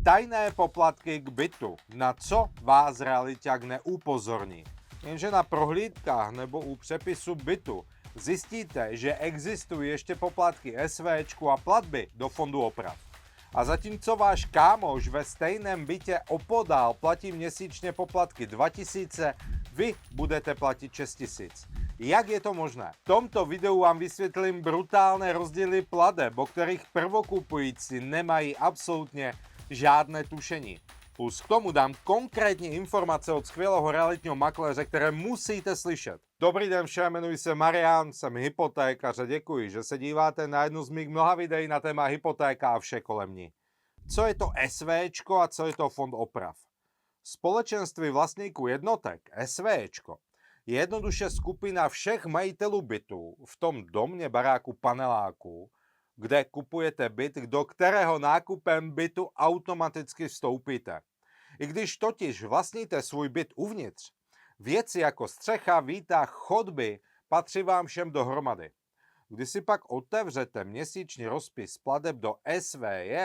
Tajné poplatky k bytu. Na co vás realiťák neupozorní? Jenže na prohlídkách nebo u přepisu bytu zjistíte, že existují ještě poplatky SVčku a platby do fondu oprav. A zatímco váš kámoš ve stejném bytě opodál platí měsíčně poplatky 2000, vy budete platit 6000. Jak je to možné? V tomto videu vám vysvětlím brutálné rozdíly plateb, o kterých prvokupující nemají absolutně žádné tušení. Plus k tomu dám konkrétní informace od skvělého realitního makléře, které musíte slyšet. Dobrý den všem, jmenuji se Marian, jsem hypotékař a děkuji, že se díváte na jednu z mých mnoha videí na téma hypotéka a vše kolem ní. Co je to SVčko a co je to fond oprav? Společenství vlastníků jednotek, SVčko, je jednoduše skupina všech majitelů bytů v tom domě, baráku, paneláku, kde kupujete byt, do kterého nákupem bytu automaticky vstoupíte. I když totiž vlastníte svůj byt uvnitř, věci jako střecha, výtah, chodby patří vám všem dohromady. Když si pak otevřete měsíční rozpis plateb do SVJ,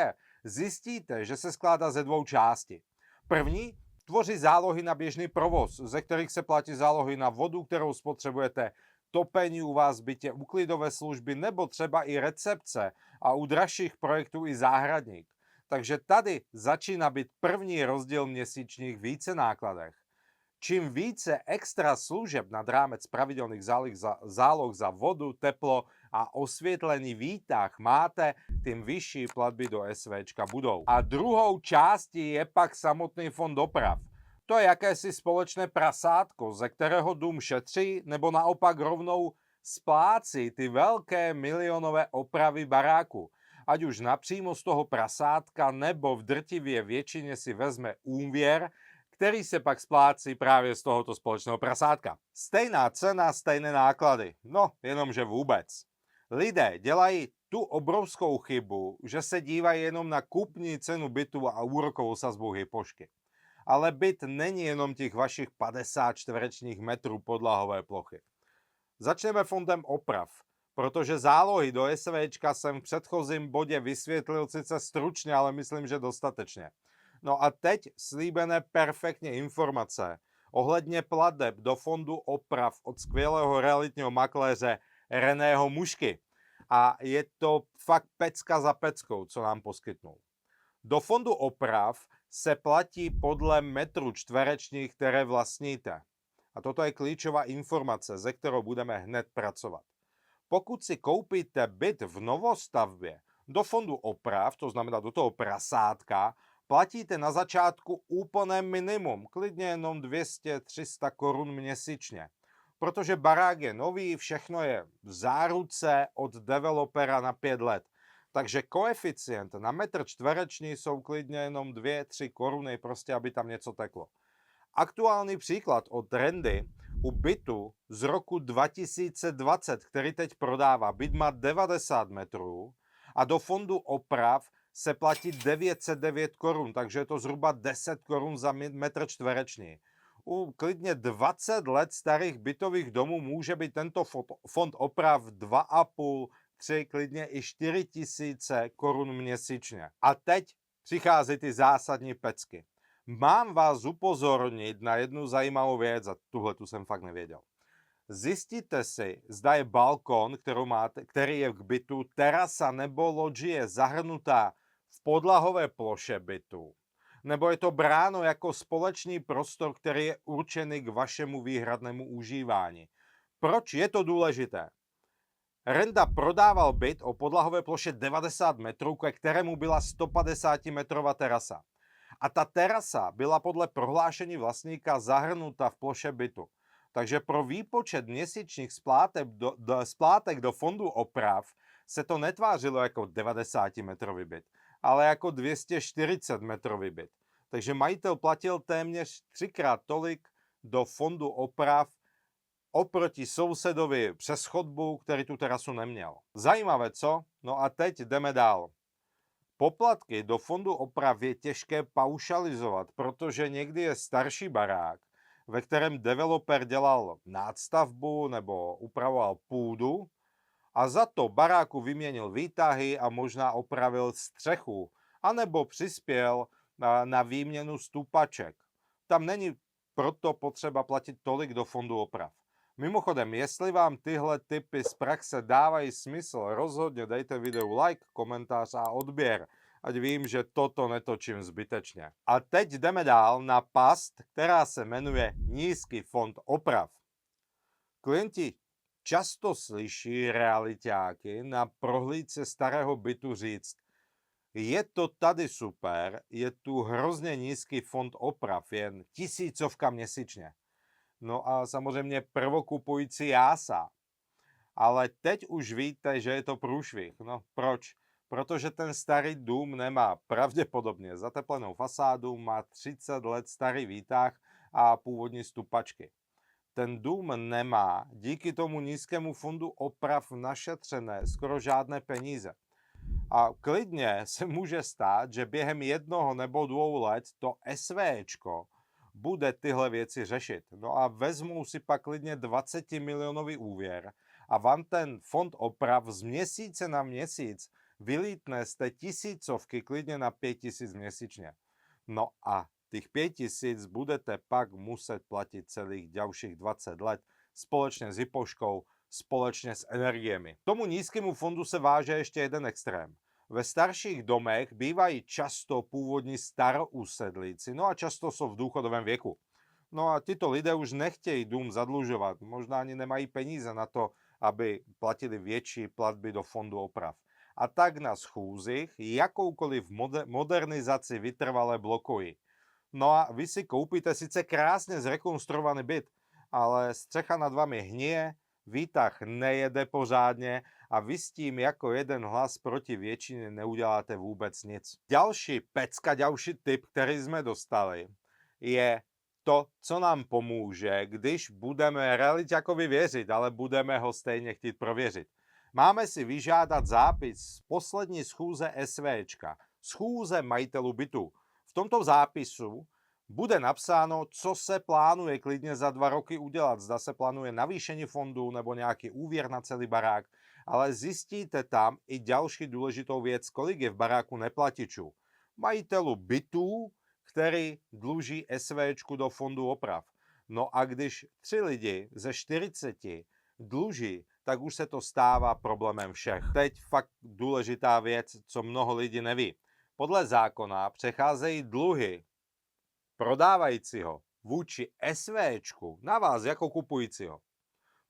zjistíte, že se skládá ze dvou částí. První tvoří zálohy na běžný provoz, ze kterých se platí zálohy na vodu, kterou spotřebujete, topení u vás v bytě, uklidové služby nebo třeba i recepce a u dražších projektů i záhradník. Takže tady začíná být první rozdíl v měsíčních vícenákladech. Čím více extra služeb nad rámec pravidelných záloh za vodu, teplo a osvětlený výtah máte, tím vyšší platby do SVčka budou. A druhou částí je pak samotný fond oprav. To je jakési společné prasátko, ze kterého dům šetří, nebo naopak rovnou splácí ty velké milionové opravy baráku. Ať už napřímo z toho prasátka, nebo v drtivé většině si vezme úvěr, který se pak splácí právě z tohoto společného prasátka. Stejná cena, stejné náklady. No, jenomže vůbec. Lidé dělají tu obrovskou chybu, že se dívají jenom na kupní cenu bytu a úrokovou sazbu hypošky. Ale byt není jenom těch vašich 50 čtverečních metrů podlahové plochy. Začneme fondem oprav, protože zálohy do SVčka jsem v předchozím bodě vysvětlil sice stručně, ale myslím, že dostatečně. No a teď slíbené perfektně informace ohledně plateb do fondu oprav od skvělého realitního makléře Reného Mušky. A je to fakt pecka za peckou, co nám poskytnul. Do fondu oprav se platí podle metru čtverečních, které vlastníte. A toto je klíčová informace, ze kterou budeme hned pracovat. Pokud si koupíte byt v novostavbě do fondu oprav, to znamená do toho prasátka, platíte na začátku úplné minimum, klidně jenom 200-300 korun měsíčně. Protože barák je nový, všechno je v záruce od developera na 5 let. Takže koeficient na metr čtvereční jsou klidně jenom 2-3 koruny, prostě aby tam něco teklo. Aktuální příklad od Rendy u bytu z roku 2020, který teď prodává. Byt má 90 metrů a do fondu oprav se platí 909 korun, takže je to zhruba 10 korun za metr čtvereční. U klidně 20 let starých bytových domů může být tento fond oprav 2,5, 3, klidně i 4 000 korun měsíčně. A teď přichází ty zásadní pecky. Mám vás upozornit na jednu zajímavou věc a tuhle tu jsem fakt nevěděl. Zjistíte si, zda je balkon, který je k bytu, terasa nebo loďie zahrnutá v podlahové ploše bytu. Nebo je to bráno jako společný prostor, který je určený k vašemu výhradnému užívání. Proč je to důležité? Renda prodával byt o podlahové ploše 90 metrů, ke kterému byla 150 metrová terasa. A ta terasa byla podle prohlášení vlastníka zahrnuta v ploše bytu. Takže pro výpočet měsíčních splátek do fondu oprav se to netvářilo jako 90-metrový byt, ale jako 240 metrový byt. Takže majitel platil téměř 3x tolik do fondu oprav oproti sousedovi přes chodbu, který tu terasu neměl. Zajímavé, co? No a teď jdeme dál. Poplatky do fondu oprav je těžké paušalizovat, protože někdy je starší barák, ve kterém developer dělal nástavbu nebo upravoval půdu a za to baráku vyměnil výtahy a možná opravil střechu, anebo přispěl na výměnu stupaček. Tam není proto potřeba platit tolik do fondu oprav. Mimochodem, jestli vám tyhle tipy z praxe dávají smysl, rozhodně dejte videu like, komentář a odběr, ať vím, že toto netočím zbytečně. A teď jdeme dál na past, která se jmenuje nízký fond oprav. Klienti často slyší realiťáky na prohlídce starého bytu říct: je to tady super, je tu hrozně nízký fond oprav, jen 1000 měsíčně. No a samozřejmě prvokupující jása. Ale teď už víte, že je to průšvih. No proč? Protože ten starý dům nemá pravděpodobně zateplenou fasádu, má 30 let starý výtah a původní stupačky. Ten dům nemá díky tomu nízkému fondu oprav našetřené skoro žádné peníze. A klidně se může stát, že během 1 nebo 2 let to SVčko bude tyhle věci řešit. No a vezmou si pak klidně 20 milionový úvěr a vám ten fond oprav z měsíce na měsíc vylítne z té 1000 klidně na 5000 měsíčně. No a těch 5000 budete pak muset platit celých dalších 20 let společně s hypoškou, společně s energiemi. Tomu nízkému fondu se váže ještě jeden extrém. Ve starších domech bývají často původní starousedlíci, no a často jsou v důchodovém věku. No a tyto lidé už nechtějí dům zadlužovat, možná ani nemají peníze na to, aby platili větší platby do fondu oprav. A tak na schůzích jakoukoliv modernizaci vytrvale blokují. No a vy si koupíte sice krásně zrekonstruovaný byt, ale střecha nad vámi hnije, výtah nejede pořádně a vy s tím jako jeden hlas proti většině neuděláte vůbec nic. Další pecka, další tip, který jsme dostali, je to, co nám pomůže, když budeme realiťákovi věřit, ale budeme ho stejně chtít prověřit. Máme si vyžádat zápis z poslední schůze SVčka, schůze majitelů bytu. V tomto zápisu bude napsáno, co se plánuje klidně za 2 roky udělat. Zda se plánuje navýšení fondu nebo nějaký úvěr na celý barák, ale zjistíte tam i další důležitou věc, kolik je v baráku neplatičů. Majitelů bytů, který dluží SVčku do fondu oprav. No a když 3 lidi ze 40 dluží, tak už se to stává problémem všech. Teď fakt důležitá věc, co mnoho lidí neví. Podle zákona přecházejí dluhy prodávajícího vůči SVčku na vás jako kupujícího.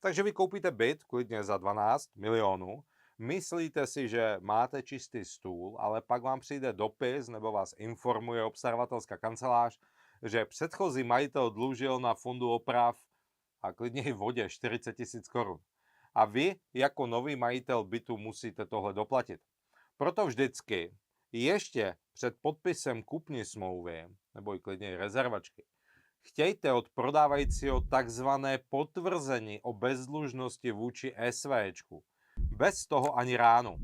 Takže vy koupíte byt klidně za 12 milionů, myslíte si, že máte čistý stůl, ale pak vám přijde dopis nebo vás informuje obstarvatelská kancelář, že předchozí majitel dlužil na fondu oprav a klidně i vodě 40 000 korun. A vy jako nový majitel bytu musíte tohle doplatit. Proto vždycky ještě před podpisem kupní smlouvy, nebo i klidně rezervačky, chtějte od prodávajícího takzvané potvrzení o bezdlužnosti vůči SVčku. Bez toho ani ránu.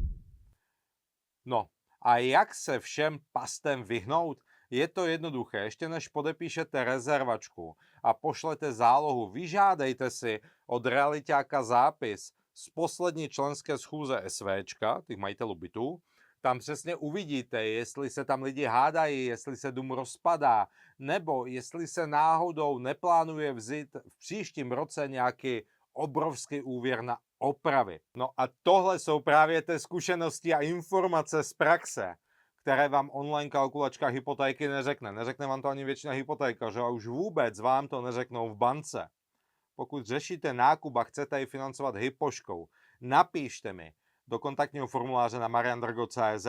No a jak se všem pastem vyhnout? Je to jednoduché. Ještě než podepíšete rezervačku a pošlete zálohu, vyžádejte si od realiťáka zápis z poslední členské schůze SVčka, těch majitelů bytů. Tam přesně uvidíte, jestli se tam lidi hádají, jestli se dům rozpadá, nebo jestli se náhodou neplánuje vzít v příštím roce nějaký obrovský úvěr na opravy. No a tohle jsou právě ty zkušenosti a informace z praxe, které vám online kalkulačka hypotéky neřekne. Neřekne vám to ani většina hypotékařů a už vůbec vám to neřeknou v bance. Pokud řešíte nákup a chcete ji financovat hypoškou, napište mi do kontaktního formuláře na mariandrgo.cz.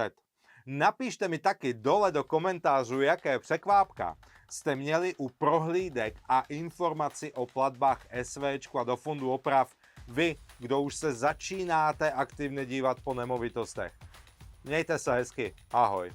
Napište mi taky dole do komentářů, jaké překvápka jste měli u prohlídek a informací o platbách SVčku a do fondu oprav vy, kdo už se začínáte aktivně dívat po nemovitostech. Mějte se hezky, ahoj.